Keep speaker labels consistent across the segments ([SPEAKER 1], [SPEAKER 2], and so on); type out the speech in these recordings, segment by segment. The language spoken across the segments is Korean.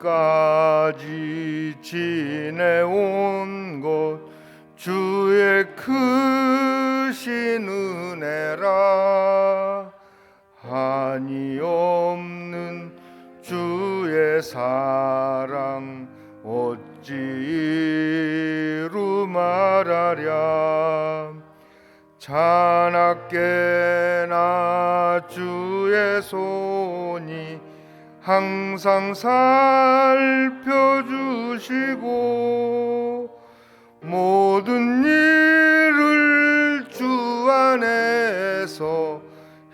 [SPEAKER 1] 지금까지 지내온 것 주의 크신 은혜라. 한이 없는 주의 사랑 어찌 이루 말하랴. 자나깨나 주의 손이 항상 살펴주시고 모든 일을 주 안에서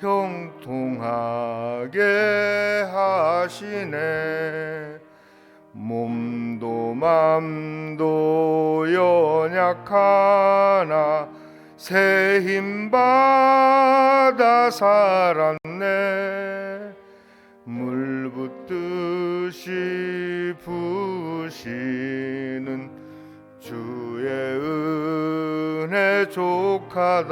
[SPEAKER 1] 형통하게 하시네. 몸도 맘도 연약하나 새 힘 받아 살았네. 물 붓듯이 부으시는 주의 은혜 족하다.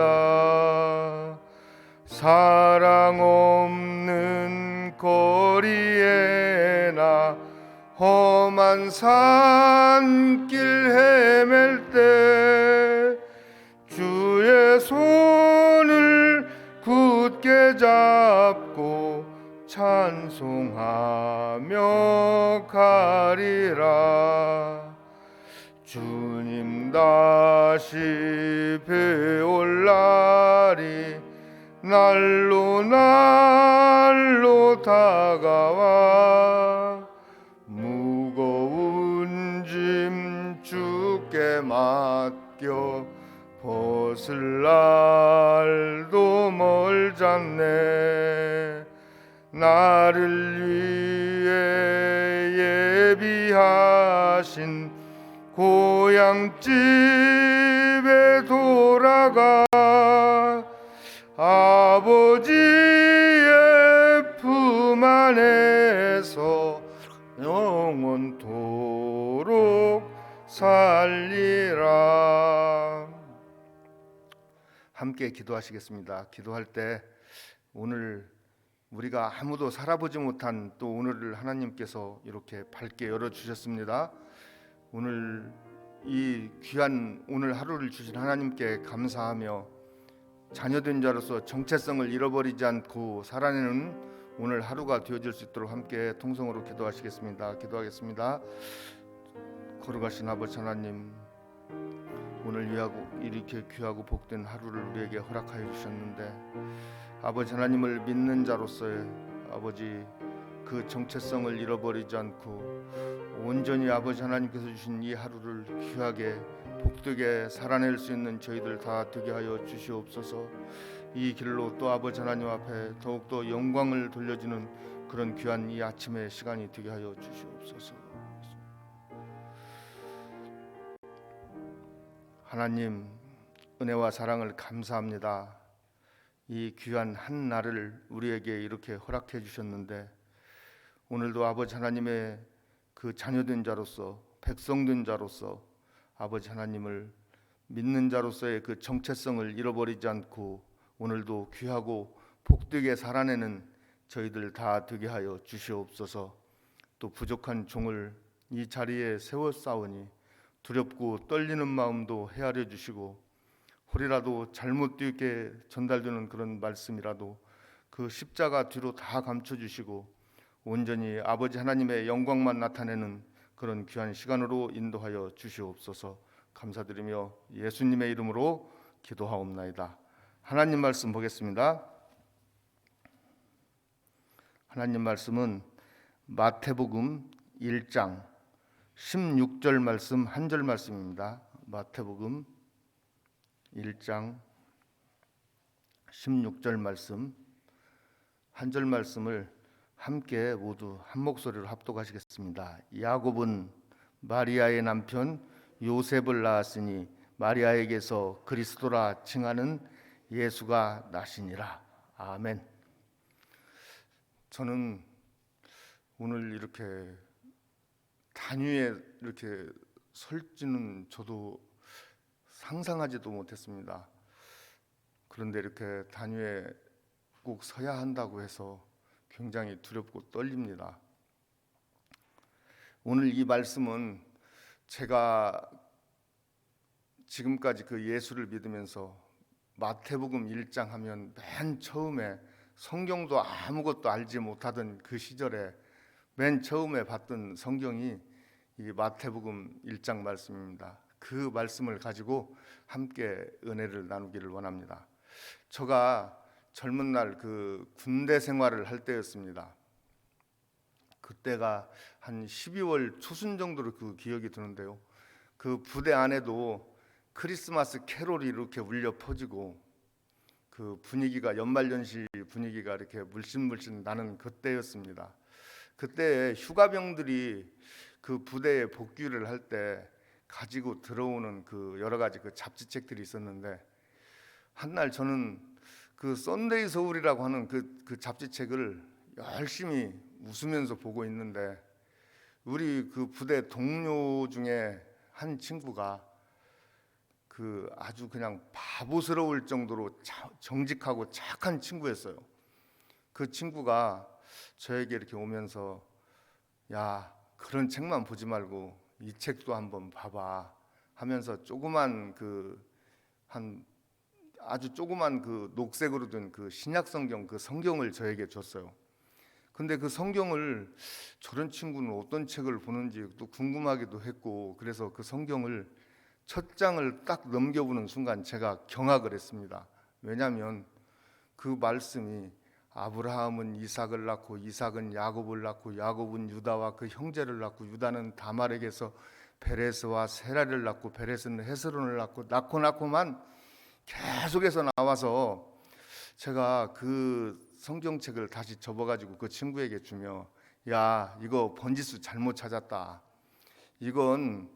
[SPEAKER 1] 사랑 없는 거리에 나 험한 산길 헤맬 때 주의 손을 굳게 잡고 찬송하며 가리라. 주님 다시 배올 날이 날로 날로 다가와 무거운 짐 주께 맡겨 벗을 날도 멀잖네. 나를 위해 예비하신 고향집에 돌아가 아버지의 품 안에서 영원토록 살리라. 함께 기도하시겠습니다. 기도할 때 오늘 우리가 아무도 살아보지 못한 또 오늘을 하나님께서 이렇게 밝게 열어주셨습니다. 오늘 이 귀한 오늘 하루를 주신 하나님께 감사하며 자녀된 자로서 정체성을 잃어버리지 않고 살아내는 오늘 하루가 되어질 수 있도록 함께 통성으로 기도하시겠습니다. 기도하겠습니다. 거룩하신 아버지 하나님, 오늘 위하고 이렇게 귀하고 복된 하루를 우리에게 허락하여 주셨는데 아버지 하나님을 믿는 자로서의 아버지 그 정체성을 잃어버리지 않고 온전히 아버지 하나님께서 주신 이 하루를 귀하게 복되게 살아낼 수 있는 저희들 다 되게 하여 주시옵소서. 이 길로 또 아버지 하나님 앞에 더욱더 영광을 돌려주는 그런 귀한 이 아침의 시간이 되게 하여 주시옵소서. 하나님 은혜와 사랑을 감사합니다. 이 귀한 한 날을 우리에게 이렇게 허락해 주셨는데 오늘도 아버지 하나님의 그 자녀된 자로서 백성된 자로서 아버지 하나님을 믿는 자로서의 그 정체성을 잃어버리지 않고 오늘도 귀하고 복되게 살아내는 저희들 다 되게 하여 주시옵소서. 또 부족한 종을 이 자리에 세웠사오니 두렵고 떨리는 마음도 헤아려 주시고 혹이라도 잘못 되게 전달되는 그런 말씀이라도 그 십자가 뒤로 다 감춰주시고 온전히 아버지 하나님의 영광만 나타내는 그런 귀한 시간으로 인도하여 주시옵소서. 감사드리며 예수님의 이름으로 기도하옵나이다. 하나님 말씀 보겠습니다. 하나님 말씀은 마태복음 1장 16절 말씀 한 절 말씀입니다. 마태복음 1장 16절 말씀 한 절 말씀을 함께 모두 한 목소리로 합독하시겠습니다. 야곱은 마리아의 남편 요셉을 낳았으니 마리아에게서 그리스도라 칭하는 예수가 나시니라. 아멘. 저는 오늘 이렇게 단위에 이렇게 설지는 저도 상상하지도 못했습니다. 그런데 이렇게 단위에 꼭 서야 한다고 해서 굉장히 두렵고 떨립니다. 오늘 이 말씀은 제가 지금까지 그 예수를 믿으면서 마태복음 1장 하면 맨 처음에 성경도 아무것도 알지 못하던 그 시절에 맨 처음에 봤던 성경이 이 마태복음 1장 말씀입니다. 그 말씀을 가지고 함께 은혜를 나누기를 원합니다. 제가 젊은 날 그 군대 생활을 할 때였습니다. 그때가 한 12월 초순 정도로 그 기억이 드는데요. 그 부대 안에도 크리스마스 캐롤이 이렇게 울려 퍼지고 그 분위기가 연말연시 분위기가 이렇게 물씬물씬 나는 그때였습니다. 그때 휴가병들이 그 부대에 복귀를 할 때 가지고 들어오는 그 여러 가지 그 잡지책들이 있었는데 한날 저는 그 썬데이 서울이라고 하는 그 잡지책을 열심히 웃으면서 보고 있는데 우리 그 부대 동료 중에 한 친구가 그 아주 그냥 바보스러울 정도로 정직하고 착한 친구였어요. 그 친구가 저에게 이렇게 오면서 야, 그런 책만 보지 말고 이 책도 한번 봐봐 하면서 조그만 한 아주 조그만 그 녹색으로 된 그 신약 성경 그 성경을 저에게 줬어요. 근데 그 성경을 저런 친구는 어떤 책을 보는지 또 궁금하기도 했고 그래서 그 성경을 첫 장을 딱 넘겨보는 순간 제가 경악을 했습니다. 왜냐하면 그 말씀이 아브라함은 이삭을 낳고 이삭은 야곱을 낳고 야곱은 유다와 그 형제를 낳고 유다는 다말에게서 베레스와 세라를 낳고 베레스는 헤스론을 낳고만 계속해서 나와서 제가 그 성경책을 다시 접어가지고 그 친구에게 주며 야, 이거 번지수 잘못 찾았다. 이건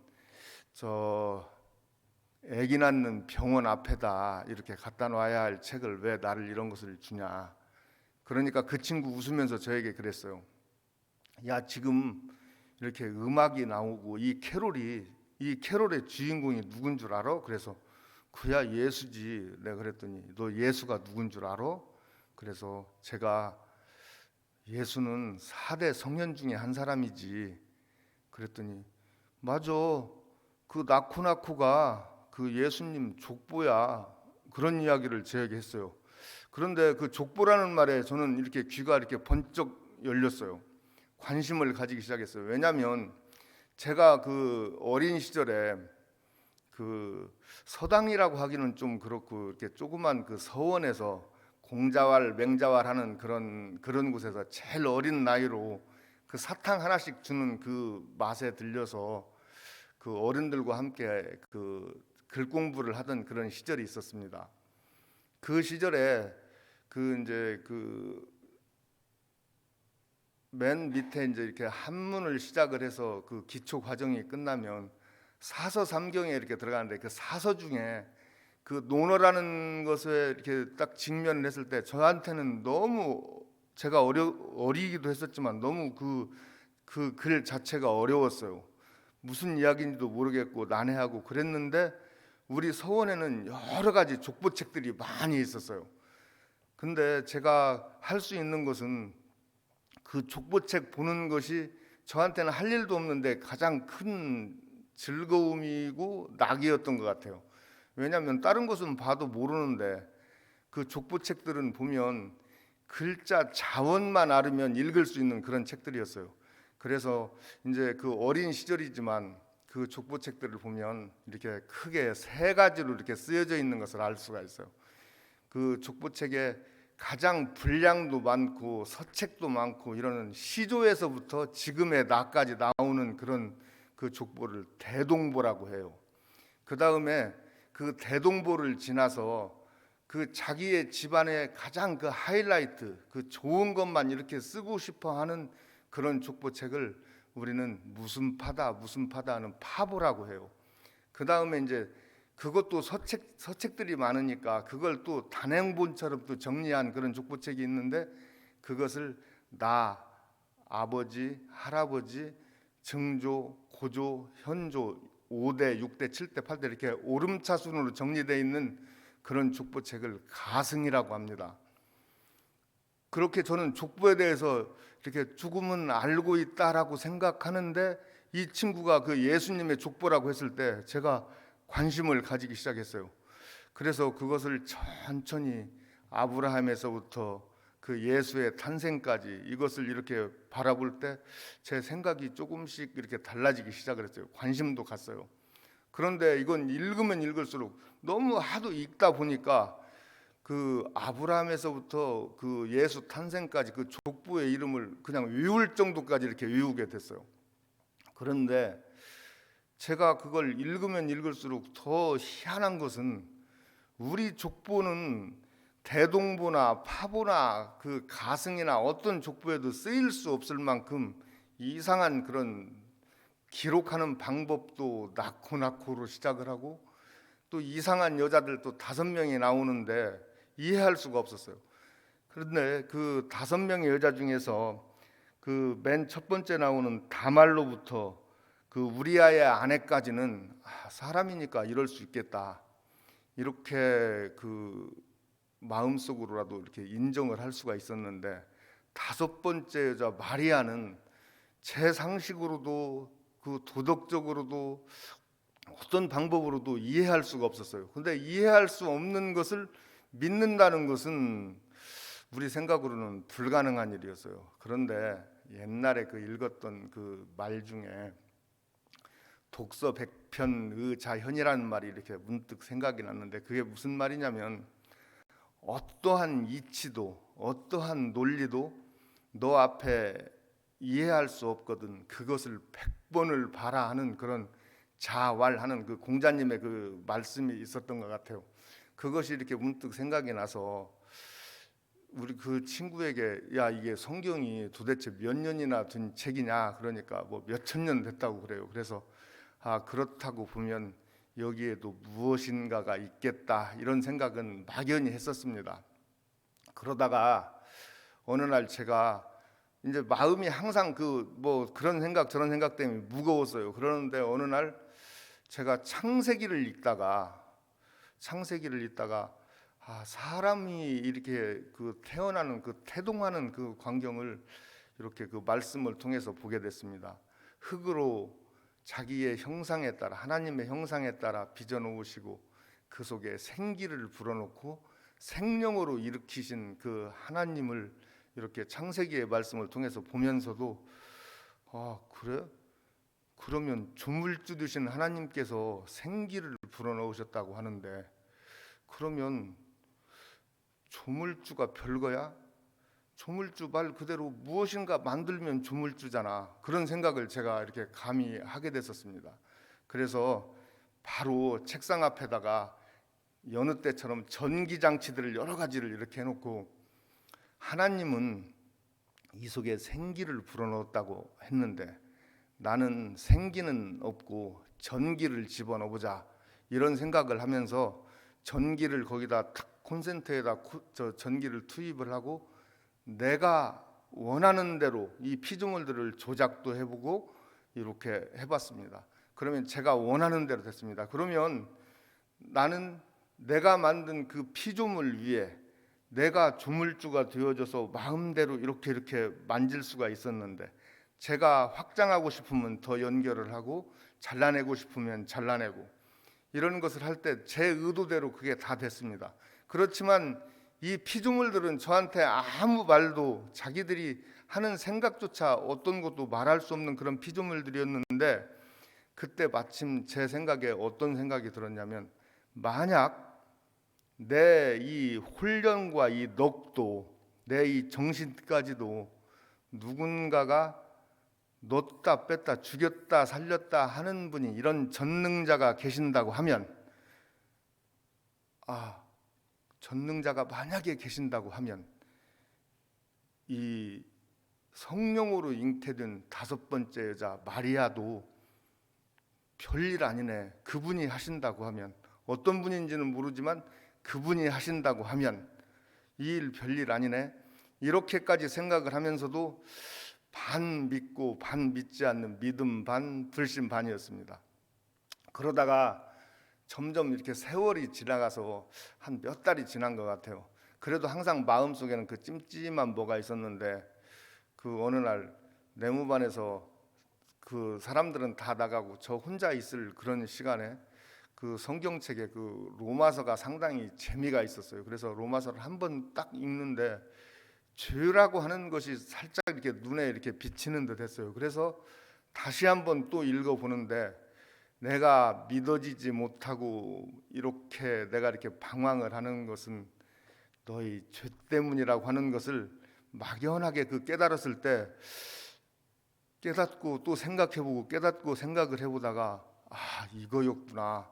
[SPEAKER 1] 저 아기 낳는 병원 앞에다 이렇게 갖다 놔야 할 책을 왜 나를 이런 것을 주냐. 그러니까 그 친구 웃으면서 저에게 그랬어요. 야, 지금 이렇게 음악이 나오고 이 캐롤의 주인공이 누군 줄 알아? 그래서 그야 예수지. 내가 그랬더니 너 예수가 누군 줄 알아? 그래서 제가 예수는 4대 성nhân 중에 한 사람이지. 그랬더니 맞아. 그 나쿠나쿠가 그 예수님 족보야. 그런 이야기를 저에게 했어요. 그런데 그 족보라는 말에 저는 이렇게 귀가 이렇게 번쩍 열렸어요. 관심을 가지기 시작했어요. 왜냐하면 제가 그 어린 시절에 그 서당이라고 하기는 좀 그렇고 이렇게 조그만 그 서원에서 공자왈 맹자왈 하는 그런 곳에서 제일 어린 나이로 그 사탕 하나씩 주는 그 맛에 들려서 그 어른들과 함께 그 글 공부를 하던 그런 시절이 있었습니다. 그 시절에 그 이제 그 맨 밑에 이제 이렇게 한문을 시작을 해서 그 기초 과정이 끝나면 사서 삼경에 이렇게 들어가는데 그 사서 중에 그 논어라는 것에 이렇게 딱 직면을 했을 때 저한테는 너무 제가 어리기도 했었지만 너무 그 글 자체가 어려웠어요. 무슨 이야기인지도 모르겠고 난해하고 그랬는데 우리 서원에는 여러 가지 족보책들이 많이 있었어요. 근데 제가 할 수 있는 것은 그 족보책 보는 것이 저한테는 할 일도 없는데 가장 큰 즐거움이고 낙이었던 것 같아요. 왜냐하면 다른 것은 봐도 모르는데 그 족보책들은 보면 글자 자원만 알으면 읽을 수 있는 그런 책들이었어요. 그래서 이제 그 어린 시절이지만 그 족보책들을 보면 이렇게 크게 세 가지로 이렇게 쓰여져 있는 것을 알 수가 있어요. 그 족보책에 가장 분량도 많고 서책도 많고 이런 시조에서부터 지금의 나까지 나오는 그런 그 족보를 대동보라고 해요. 그 다음에 그 대동보를 지나서 그 자기의 집안의 가장 그 하이라이트, 그 좋은 것만 이렇게 쓰고 싶어하는 그런 족보책을 우리는 무슨 파다 하는 파보라고 해요. 그 다음에 이제 그것도 서책들이 많으니까 그걸 또 단행본처럼 또 정리한 그런 족보책이 있는데 그것을 나, 아버지, 할아버지, 증조, 고조, 현조 5대, 6대, 7대, 8대 이렇게 오름차순으로 정리되어 있는 그런 족보책을 가승이라고 합니다. 그렇게 저는 족보에 대해서 이렇게 조금은 알고 있다라고 생각하는데 이 친구가 그 예수님의 족보라고 했을 때 제가 관심을 가지기 시작했어요. 그래서 그것을 천천히 아브라함에서부터 그 예수의 탄생까지 이것을 이렇게 바라볼 때 제 생각이 조금씩 이렇게 달라지기 시작을 했어요. 관심도 갔어요. 그런데 이건 읽으면 읽을수록 너무 하도 읽다 보니까 그 아브라함에서부터 그 예수 탄생까지 그 족보의 이름을 그냥 외울 정도까지 이렇게 외우게 됐어요. 그런데 제가 그걸 읽으면 읽을수록 더 희한한 것은 우리 족보는 대동보나 파보나 그 가승이나 어떤 족보에도 쓰일 수 없을 만큼 이상한 그런 기록하는 방법도 낙호로 시작을 하고 또 이상한 여자들 또 5명이 나오는데 이해할 수가 없었어요. 그런데 그 5명의 여자 중에서 그 맨 첫 번째 나오는 다말로부터 그 우리아의 아내까지는 사람이니까 이럴 수 있겠다, 이렇게 그 마음속으로라도 이렇게 인정을 할 수가 있었는데, 5번째 여자 마리아는 제 상식으로도 그 도덕적으로도 어떤 방법으로도 이해할 수가 없었어요. 근데 이해할 수 없는 것을 믿는다는 것은 우리 생각으로는 불가능한 일이었어요. 그런데 옛날에 그 읽었던 그 말 중에 독서 백편의 자현이라는 말이 이렇게 문득 생각이 났는데, 그게 무슨 말이냐면 어떠한 이치도 어떠한 논리도 너 앞에 이해할 수 없거든 그것을 100번을 봐라 하는 그런 자왈하는 그 공자님의 그 말씀이 있었던 것 같아요. 그것이 이렇게 문득 생각이 나서 우리 그 친구에게 야, 이게 성경이 도대체 몇 년이나 된 책이냐 그러니까 뭐 몇천 년 됐다고 그래요. 그래서 그렇다고 보면 여기에도 무엇인가가 있겠다, 이런 생각은 막연히 했었습니다. 그러다가 어느 날 제가 이제 마음이 항상 그 뭐 그런 생각 저런 생각 때문에 무거웠어요. 그러는데 어느 날 제가 창세기를 읽다가 사람이 이렇게 그 태어나는 그 태동하는 그 광경을 이렇게 그 말씀을 통해서 보게 됐습니다. 흙으로 자기의 형상에 따라, 하나님의 형상에 따라 빚어 놓으시고 그 속에 생기를 불어넣고 생명으로 일으키신 그 하나님을 이렇게 창세기의 말씀을 통해서 보면서도 그래? 그러면 조물주 되신 하나님께서 생기를 불어넣으셨다고 하는데, 그러면 조물주가 별거야? 조물주 말 그대로 무엇인가 만들면 조물주잖아. 그런 생각을 제가 이렇게 감히 하게 됐었습니다. 그래서 바로 책상 앞에다가 여느 때처럼 전기장치들을 여러 가지를 이렇게 해놓고, 하나님은 이 속에 생기를 불어넣었다고 했는데 나는 생기는 없고 전기를 집어넣어보자, 이런 생각을 하면서 전기를 거기다 탁 콘센트에다 전기를 투입을 하고 내가 원하는 대로 이 피조물들을 조작도 해보고 이렇게 해봤습니다. 그러면 제가 원하는 대로 됐습니다. 그러면 나는 내가 만든 그 피조물 위에 내가 조물주가 되어져서 마음대로 이렇게 만질 수가 있었는데, 제가 확장하고 싶으면 더 연결을 하고 잘라내고 싶으면 잘라내고 이런 것을 할 때 제 의도대로 그게 다 됐습니다. 그렇지만 이 피조물들은 저한테 아무 말도, 자기들이 하는 생각조차 어떤 것도 말할 수 없는 그런 피조물들이었는데, 그때 마침 제 생각에 어떤 생각이 들었냐면, 만약 내 이 훈련과 이 넋도, 내 이 정신까지도 누군가가 넣었다 뺐다 죽였다 살렸다 하는 분이, 이런 전능자가 계신다고 하면, 전능자가 만약에 계신다고 하면 이 성령으로 잉태된 5번째 여자 마리아도 별일 아니네, 그분이 하신다고 하면, 어떤 분인지는 모르지만 그분이 하신다고 하면 이 일 별일 아니네, 이렇게까지 생각을 하면서도 반 믿고 반 믿지 않는 믿음 반 불신 반이었습니다. 그러다가 점점 이렇게 세월이 지나가서 한 몇 달이 지난 것 같아요. 그래도 항상 마음속에는 그 찜찜한 뭐가 있었는데, 그 어느 날 내무반에서 그 사람들은 다 나가고 저 혼자 있을 그런 시간에 그 성경책에 그 로마서가 상당히 재미가 있었어요. 그래서 로마서를 한 번 딱 읽는데 죄라고 하는 것이 살짝 이렇게 눈에 이렇게 비치는 듯 했어요. 그래서 다시 한번 또 읽어 보는데 내가 믿어지지 못하고 이렇게 내가 이렇게 방황을 하는 것은 너희 죄 때문이라고 하는 것을 막연하게 그 깨달았을 때, 깨닫고 또 생각해보고 깨닫고 생각을 해보다가 아 이거였구나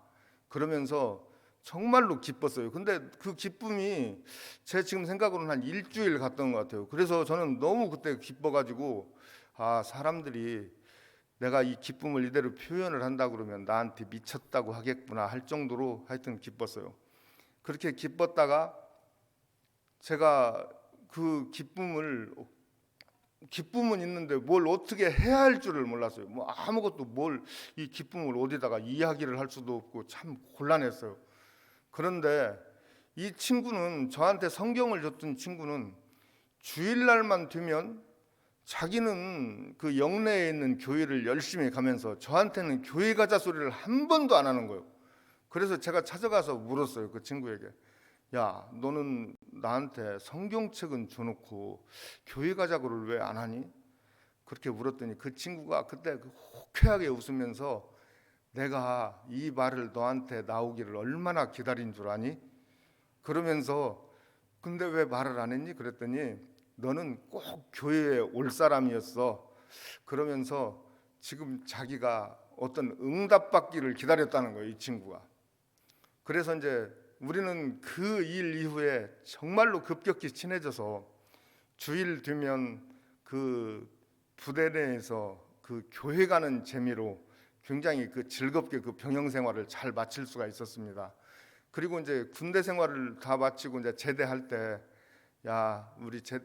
[SPEAKER 1] 그러면서 정말로 기뻤어요. 근데 그 기쁨이 제 지금 생각으로는 한 일주일 갔던 것 같아요. 그래서 저는 너무 그때 기뻐가지고 아 사람들이 내가 이 기쁨을 이대로 표현을 한다 그러면 나한테 미쳤다고 하겠구나 할 정도로 하여튼 기뻤어요. 그렇게 기뻤다가 제가 그 기쁨은 있는데 뭘 어떻게 해야 할 줄을 몰랐어요. 뭐 아무것도 뭘 이 기쁨을 어디다가 이야기를 할 수도 없고 참 곤란했어요. 그런데 이 친구는, 저한테 성경을 줬던 친구는 주일날만 되면 자기는 그 영내에 있는 교회를 열심히 가면서 저한테는 교회 가자 소리를 한 번도 안 하는 거예요. 그래서 제가 찾아가서 물었어요. 그 친구에게. 야, 너는 나한테 성경책은 줘놓고 교회 가자고를 왜 안 하니? 그렇게 물었더니 그 친구가 그때 호쾌하게 웃으면서 내가 이 말을 너한테 나오기를 얼마나 기다린 줄 아니? 그러면서 근데 왜 말을 안 했니? 그랬더니 너는 꼭 교회에 올 사람이었어. 그러면서 지금 자기가 어떤 응답받기를 기다렸다는 거예요, 이 친구가. 그래서 이제 우리는 그 일 이후에 정말로 급격히 친해져서 주일 되면 그 부대 내에서 그 교회 가는 재미로 굉장히 그 즐겁게 그 병영 생활을 잘 마칠 수가 있었습니다. 그리고 이제 군대 생활을 다 마치고 이제 제대할 때, 야 우리 이제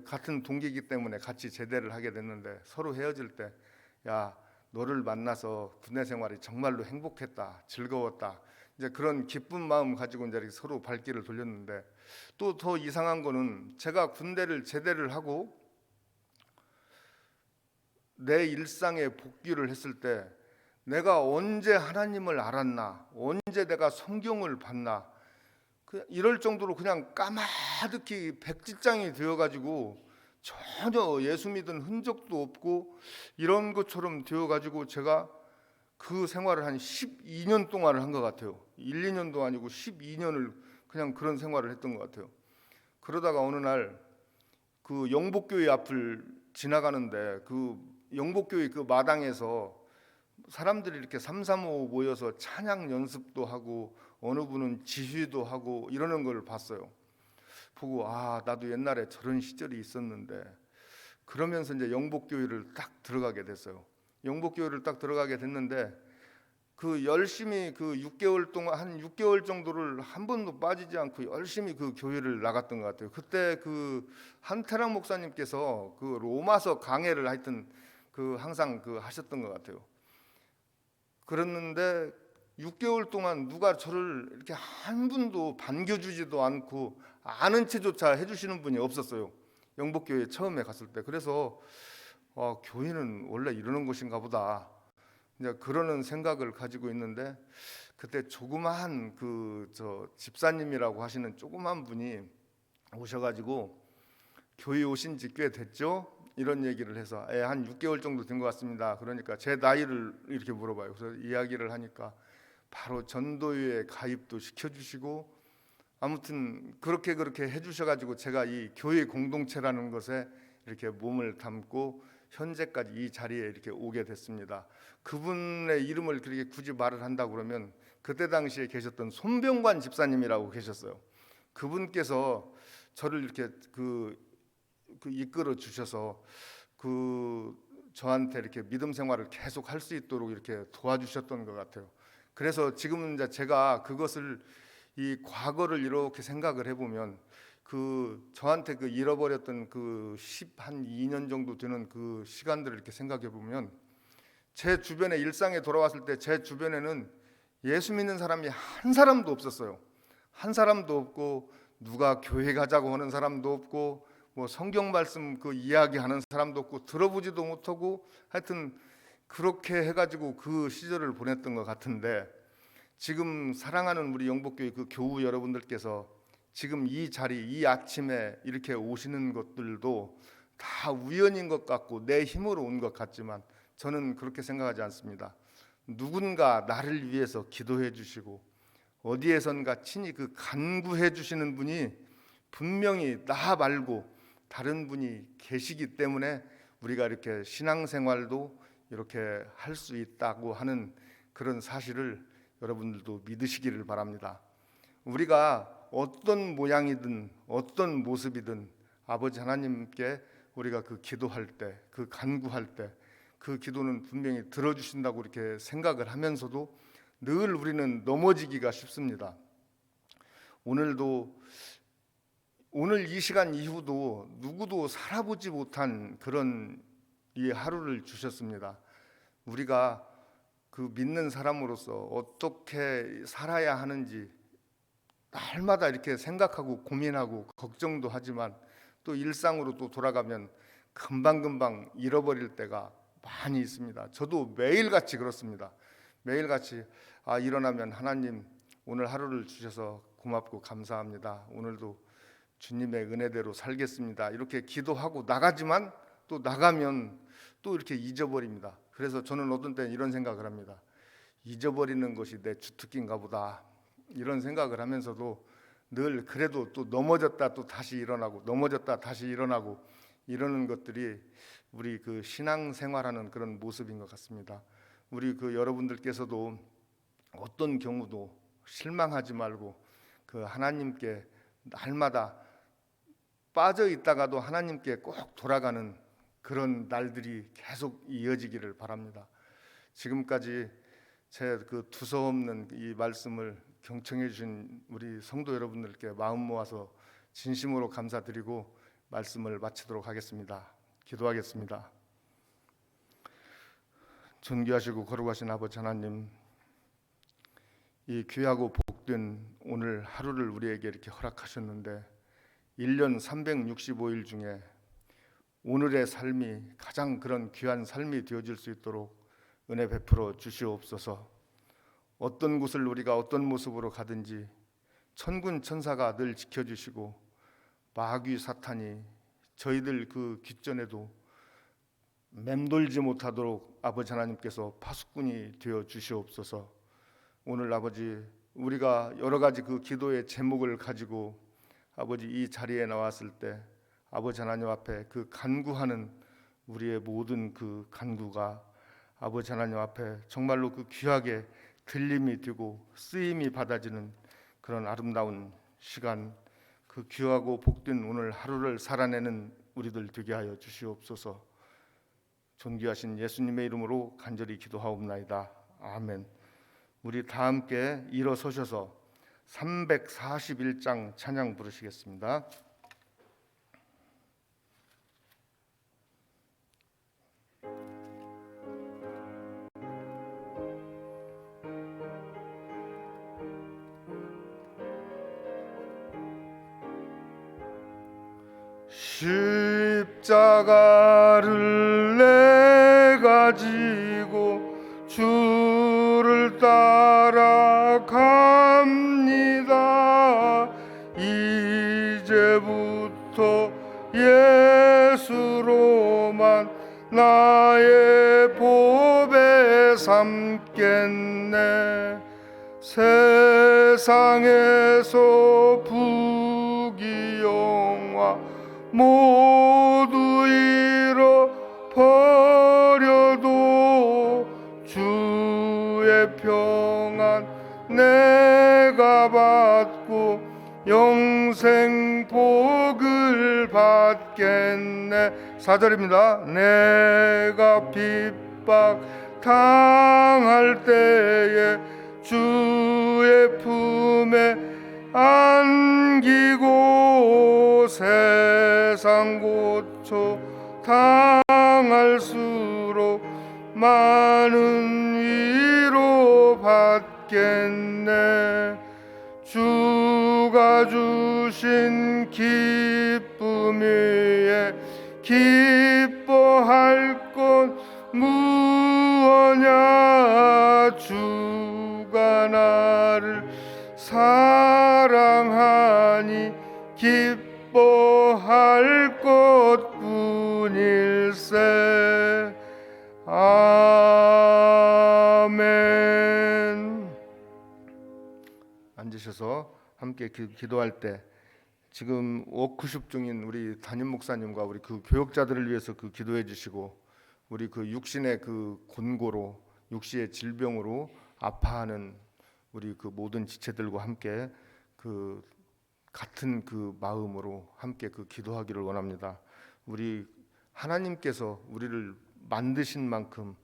[SPEAKER 1] 같은 동기이기 때문에 같이 제대를 하게 됐는데 서로 헤어질 때, 야 너를 만나서 군대 생활이 정말로 행복했다, 즐거웠다. 이제 그런 기쁜 마음 가지고 이제 이렇게 서로 발길을 돌렸는데, 또 더 이상한 거는 제가 군대를 제대를 하고 내 일상에 복귀를 했을 때 내가 언제 하나님을 알았나, 언제 내가 성경을 봤나, 이럴 정도로 그냥 까마득히 백지장이 되어가지고 전혀 예수 믿은 흔적도 없고 이런 것처럼 되어가지고 제가 그 생활을 한 12년 동안을 한 것 같아요. 1, 2년도 아니고 12년을 그냥 그런 생활을 했던 것 같아요. 그러다가 어느 날 그 영복교회 앞을 지나가는데 그 영복교회 그 마당에서 사람들이 이렇게 삼삼오오 모여서 찬양 연습도 하고 어느 분은 지휘도 하고 이러는 걸 봤어요. 보고 아 나도 옛날에 저런 시절이 있었는데, 그러면서 이제 영복교회를 딱 들어가게 됐어요. 영복교회를 딱 들어가게 됐는데 그 열심히 그 6개월 동안 한 6개월 정도를 한 번도 빠지지 않고 열심히 그 교회를 나갔던 것 같아요. 그때 그 한태랑 목사님께서 그 로마서 강해를 하여튼 그 항상 그 하셨던 것 같아요. 그랬는데 6개월 동안 누가 저를 이렇게 한 분도 반겨주지도 않고 아는 체조차 해주시는 분이 없었어요. 영복교회 처음에 갔을 때. 그래서 교회는 원래 이러는 곳인가 보다, 이제 그러는 생각을 가지고 있는데, 그때 조그마한 그 집사님이라고 하시는 조그만 분이 오셔가지고 교회 오신 지 꽤 됐죠? 이런 얘기를 해서 한 6개월 정도 된 것 같습니다. 그러니까 제 나이를 이렇게 물어봐요. 그래서 이야기를 하니까 바로 전도회에 가입도 시켜주시고 아무튼 그렇게 해주셔가지고 제가 이 교회 공동체라는 것에 이렇게 몸을 담고 현재까지 이 자리에 이렇게 오게 됐습니다. 그분의 이름을 그렇게 굳이 말을 한다 그러면 그때 당시에 계셨던 손병관 집사님이라고 계셨어요. 그분께서 저를 이렇게 그 이끌어 주셔서 저한테 이렇게 믿음 생활을 계속 할 수 있도록 이렇게 도와주셨던 것 같아요. 그래서 지금은 이제 제가 그것을 이 과거를 이렇게 생각을 해보면 저한테 잃어버렸던 그 12년 정도 되는 그 시간들을 이렇게 생각해 보면 제 주변에 일상에 돌아왔을 때 제 주변에는 예수 믿는 사람이 한 사람도 없었어요. 한 사람도 없고 누가 교회 가자고 하는 사람도 없고 뭐 성경 말씀 이야기하는 사람도 없고 들어보지도 못하고 하여튼 그렇게 해가지고 그 시절을 보냈던 것 같은데, 지금 사랑하는 우리 영복교회 그 교우 여러분들께서 지금 이 자리, 이 아침에 이렇게 오시는 것들도 다 우연인 것 같고 내 힘으로 온 것 같지만 저는 그렇게 생각하지 않습니다. 누군가 나를 위해서 기도해 주시고 어디에선가 친히 그 간구해 주시는 분이 분명히 나 말고 다른 분이 계시기 때문에 우리가 이렇게 신앙생활도 이렇게 할 수 있다고 하는 그런 사실을 여러분들도 믿으시기를 바랍니다. 우리가 어떤 모양이든 어떤 모습이든 아버지 하나님께 우리가 그 기도할 때, 그 간구할 때 그 기도는 분명히 들어주신다고 이렇게 생각을 하면서도 늘 우리는 넘어지기가 쉽습니다. 오늘 이 시간 이후도 누구도 살아보지 못한 그런 이 하루를 주셨습니다. 우리가 그 믿는 사람으로서 어떻게 살아야 하는지 날마다 이렇게 생각하고 고민하고 걱정도 하지만 또 일상으로 또 돌아가면 금방금방 잃어버릴 때가 많이 있습니다. 저도 매일같이 그렇습니다. 매일같이 일어나면 하나님 오늘 하루를 주셔서 고맙고 감사합니다. 오늘도 주님의 은혜대로 살겠습니다. 이렇게 기도하고 나가지만 또 나가면 또 이렇게 잊어버립니다. 그래서 저는 어떤 때는 이런 생각을 합니다. 잊어버리는 것이 내 주특기인가 보다, 이런 생각을 하면서도 늘 그래도 또 넘어졌다 또 다시 일어나고 넘어졌다 다시 일어나고 이러는 것들이 우리 그 신앙생활하는 그런 모습인 것 같습니다. 우리 그 여러분들께서도 어떤 경우도 실망하지 말고 그 하나님께 날마다 빠져 있다가도 하나님께 꼭 돌아가는 그런 날들이 계속 이어지기를 바랍니다. 지금까지 제 그 두서없는 이 말씀을 경청해 주신 우리 성도 여러분들께 마음 모아서 진심으로 감사드리고 말씀을 마치도록 하겠습니다. 기도하겠습니다. 존귀하시고 거룩하신 아버지 하나님, 이 귀하고 복된 오늘 하루를 우리에게 이렇게 허락하셨는데 1년 365일 중에 오늘의 삶이 가장 그런 귀한 삶이 되어질 수 있도록 은혜 베풀어 주시옵소서. 어떤 곳을 우리가 어떤 모습으로 가든지 천군 천사가 늘 지켜주시고 마귀 사탄이 저희들 그 귓전에도 맴돌지 못하도록 아버지 하나님께서 파수꾼이 되어 주시옵소서. 오늘 아버지 우리가 여러 가지 그 기도의 제목을 가지고 아버지 이 자리에 나왔을 때 아버지 하나님 앞에 그 간구하는 우리의 모든 그 간구가 아버지 하나님 앞에 정말로 그 귀하게 들림이 되고 쓰임이 받아지는 그런 아름다운 시간, 그 귀하고 복된 오늘 하루를 살아내는 우리들 되게 하여 주시옵소서. 존귀하신 예수님의 이름으로 간절히 기도하옵나이다. 아멘. 우리 다 함께 일어서셔서 341장 찬양 부르시겠습니다. 십자가를 내가 지고 주를 따라갑니다. 이제부터 예수로만 나의 보배 삼겠네. 세상에서 부귀영화 모두 잃어버려도 주의 평안 내가 받고 영생 복을 받겠네. 4절입니다. 내가 핍박 당할 때에 주의 품에 안기고 세상 고초 당할수록 많은 위로 받겠네. 주가 주신 기쁨 위에 기뻐할 것 무엇 사랑하니 기뻐할 것뿐일세. 아멘. 앉으셔서 함께 기도할 때 지금 워크숍 중인 우리 담임 목사님과 우리 그 교역자들을 위해서 기도해 주시고, 우리 육신의 곤고로 육신의 질병으로 아파하는 우리 모든 지체들과 함께 같은 마음으로 함께 기도하기를 원합니다. 우리 하나님께서 우리를 만드신 만큼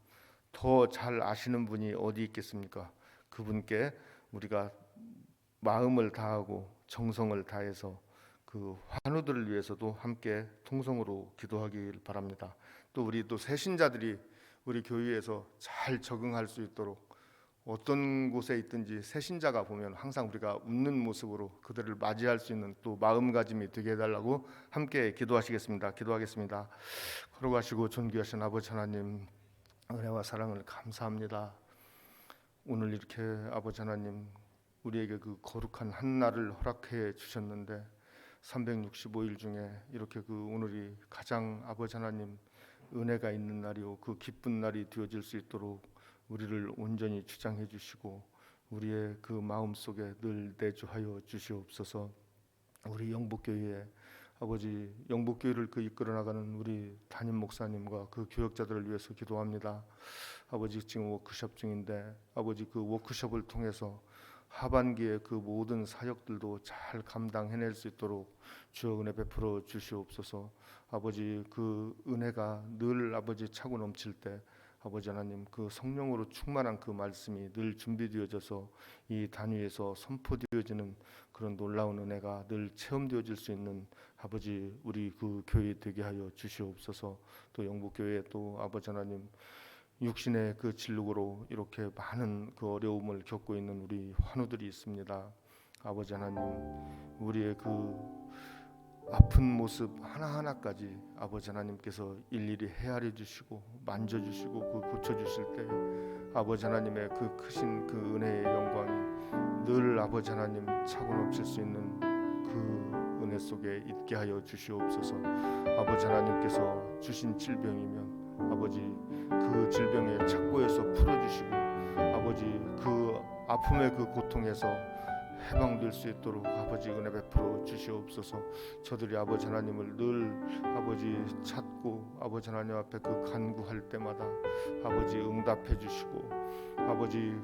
[SPEAKER 1] 더 잘 아시는 분이 어디 있겠습니까? 그분께 우리가 마음을 다하고 정성을 다해서 환우들을 위해서도 함께 통성으로 기도하길 바랍니다. 또 우리 새신자들이 우리 교회에서 잘 적응할 수 있도록, 어떤 곳에 있든지 새신자가 보면 항상 우리가 웃는 모습으로 그들을 맞이할 수 있는 또 마음가짐이 되게 해달라고 함께 기도하시겠습니다. 기도하겠습니다. 걸어가시고 존귀하신 아버지 하나님, 은혜와 사랑을 감사합니다. 오늘 이렇게 아버지 하나님 우리에게 거룩한 한 날을 허락해 주셨는데, 365일 중에 이렇게 오늘이 가장 아버지 하나님 은혜가 있는 날이요 기쁜 날이 되어질 수 있도록 우리를 온전히 주장해 주시고 우리의 마음속에 늘 내주하여 주시옵소서. 우리 영복교회에 아버지, 영복교회를 이끌어 나가는 우리 담임 목사님과 교역자들을 위해서 기도합니다. 아버지, 지금 워크숍 중인데 아버지 워크숍을 통해서 하반기에 모든 사역들도 잘 감당해낼 수 있도록 주여 은혜 베풀어 주시옵소서. 아버지, 은혜가 늘 아버지 차고 넘칠 때 아버지 하나님 성령으로 충만한 말씀이 늘 준비되어져서 이 단위에서 선포되어지는 그런 놀라운 은혜가 늘 체험되어질 수 있는 아버지 우리 교회 되게 하여 주시옵소서. 또 영북교회에 또 아버지 하나님 육신의 진력으로 이렇게 많은 어려움을 겪고 있는 우리 환우들이 있습니다. 아버지 하나님, 우리의 아픈 모습 하나하나까지 아버지 하나님께서 일일이 헤아려 주시고 만져 주시고 고쳐 주실 때 아버지 하나님의 크신 은혜의 영광이 늘 아버지 하나님 차고 넘칠 수 있는 은혜 속에 있게 하여 주시옵소서. 아버지 하나님께서 주신 질병이면 아버지 질병의 착고에서 풀어주시고 아버지 아픔의 고통에서 해방될 수 있도록 아버지 은혜 베풀어 주시옵소서. 저들이 아버지 하나님을 늘 아버지 찾고 아버지 하나님 앞에 간구할 때마다 아버지 응답해 주시고 아버지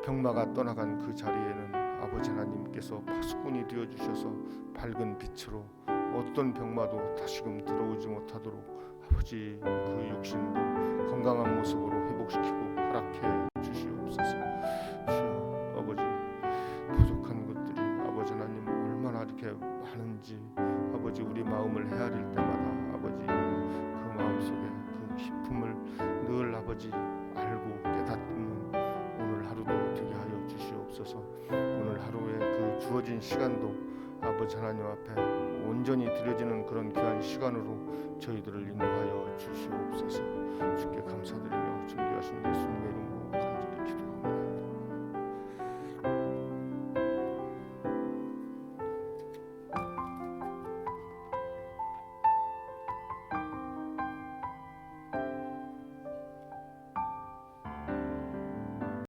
[SPEAKER 1] 병마가 떠나간 자리에는 아버지 하나님께서 파수꾼이 되어 주셔서 밝은 빛으로 어떤 병마도 다시금 들어오지 못하도록 아버지 육신도 건강한 모습으로 회복시키고 허락해 주시옵소서. 주여, 아버지 부족한 것들이 아버지 하나님 얼마나 이렇게 많은지 아버지 우리 마음을 헤아릴 때마다 아버지 마음속에 기쁨을 늘 아버지 알고 깨닫는 오늘 하루도 되게 하여 주시옵소서. 오늘 하루에 주어진 시간도 아버지 하나님 앞에 온전히 드려지는 그런 귀한 시간으로 저희들을 인도하여 주시옵소서.